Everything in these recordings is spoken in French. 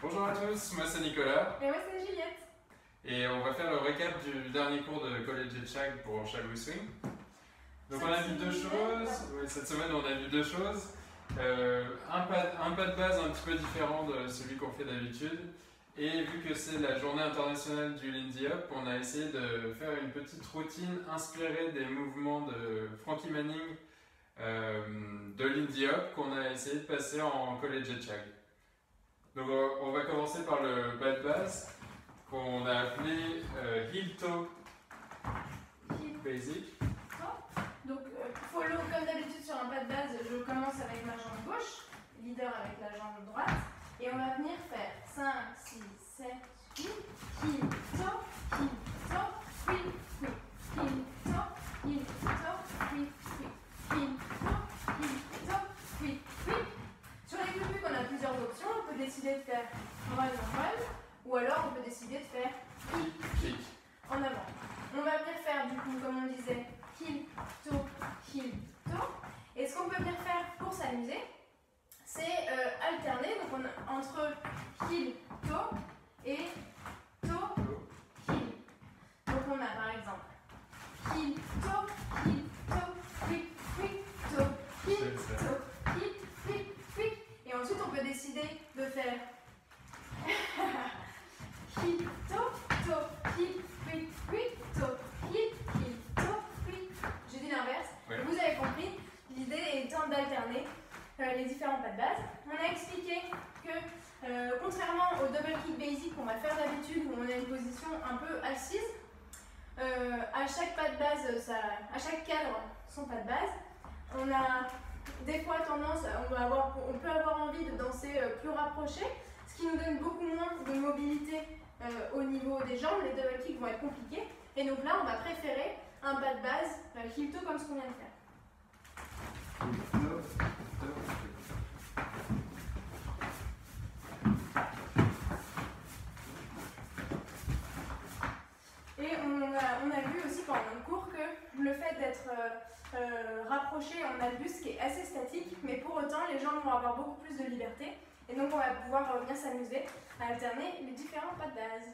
Bonjour à tous, moi c'est Nicolas. Et moi c'est Juliette. Et on va faire le récap du dernier cours de Collegiate Shag pour Shall We Swing. Donc on a vu deux choses. Oui, cette semaine on a vu deux choses. Un pas de base un petit peu différent de celui qu'on fait d'habitude. Et vu que c'est la journée internationale du Lindy Hop, on a essayé de faire une petite routine inspirée des mouvements de Frankie Manning de Lindy Hop qu'on a essayé de passer en Collegiate Shag. Donc on va commencer par le pas de base qu'on a appelé Heel Toe Basic. Donc follow comme d'habitude sur un pas de base, je commence avec ma jambe gauche, leader avec la jambe droite, et on va venir faire 5, 6, 7, 8, heel toe, heel toe, quick, quick, heel toe, heel toe, quick, quick, heel toe, quick, quick. Sur les coups on a plusieurs options, on peut décider de faire run, ou alors on peut décider de faire Kick. en avant. On va venir faire du coup, comme on disait, heel, toe. Et ce qu'on peut venir faire pour s'amuser, c'est alterner donc entre heel, toe et toe, heel. Donc on a par exemple heel, toe, quick, quick, toe, heel, toe, heel, quick, quick. Et ensuite on peut décider de faire heel, toe, heel, quick, quick, toe, heel, toe, quick. J'ai dit l'inverse. Oui. Vous avez compris, l'idée étant d'alterner les différents pas de base. On a expliqué que contrairement au double kick basic qu'on va faire d'habitude où on a une position un peu assise, à chaque pas de base, à chaque cadre son pas de base. On a des fois tendance, on peut avoir envie de danser plus rapproché, ce qui nous donne beaucoup moins de mobilité au niveau des jambes. Les double kicks vont être compliqués. Et donc là, on va préférer un pas de base heel toe comme ce qu'on vient de faire. Et on a vu aussi pendant le cours que le fait d'être rapproché, on a le buste qui est assez statique, mais pour autant les jambes vont avoir beaucoup plus de liberté. Et donc on va pouvoir bien s'amuser à alterner les différents pas de base.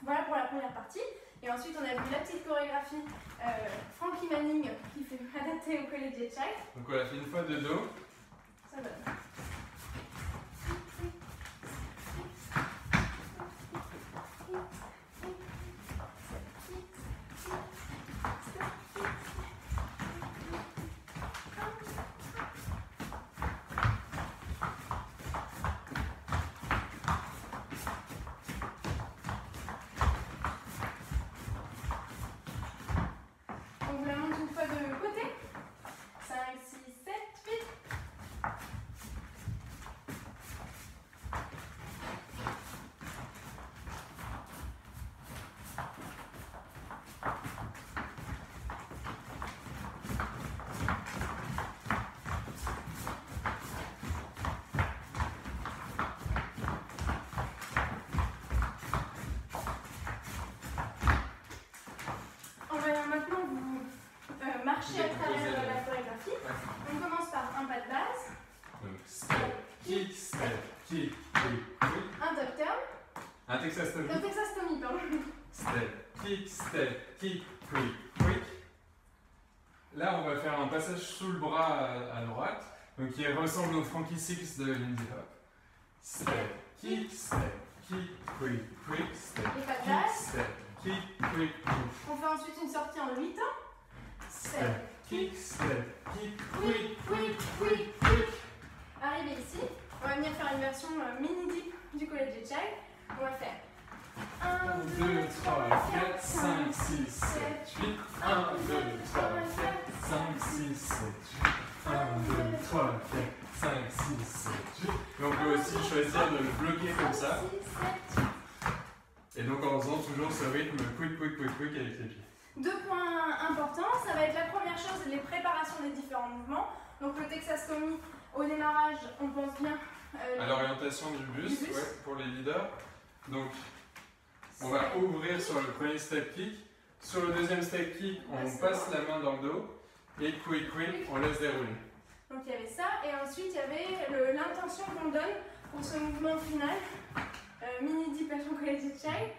Voilà pour la première partie. Et ensuite on a vu la petite chorégraphie Frankie Manning qui fait adapter au Collegiate Shag. Donc on l'a fait une fois de dos. Ça donne. On vous la montre une fois de côté. 5, 6, 7, 8. On va maintenant vous marcher à travers la chorégraphie. On commence par un pas de base, Donc step, kick, quick, quick. un top turn, Un Texas Tommy. le Texas Tommy, pardon. Step, kick, quick, quick. Là on va faire un passage sous le bras à droite, donc qui ressemble au Frankie Six de Lindy Hop. Step, kick, quick, step, Et pas de kick, base. step, kick, quick. On fait ensuite une sortie en 8 temps. Step, kick, Quick. Arrivé ici, on va venir faire une version mini dip du Collegiate Shag. On va faire 1, 2, 3, 4, 5, 6, 7, 8. 1, 2, 3, 4, 5, 6, 7, 8. 1, 2, 3, 4, 5, 6, 7, 8. Et on peut aussi choisir de le bloquer comme ça. Et donc en faisant toujours ce rythme quick avec les pieds. Deux points importants, ça va être la première chose, les préparations des différents mouvements. Donc le Texas Tommy, au démarrage, on pense bien À l'orientation du buste, Du buste. ouais, pour les leaders. Donc on va ouvrir sur le premier step kick. Sur le deuxième step kick, on passe la main dans le dos. Et quick, on laisse dérouler. Donc il y avait ça, et ensuite il y avait l'intention qu'on donne pour ce mouvement final. mini dip à son collège de chai,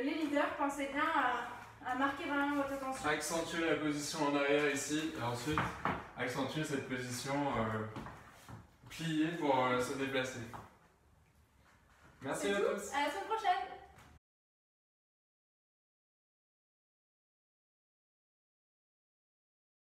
les leaders, pensez bien à marquer vraiment votre attention. Accentuez la position en arrière ici, et ensuite accentuez cette position pliée pour se déplacer. Merci à tous. À la semaine prochaine.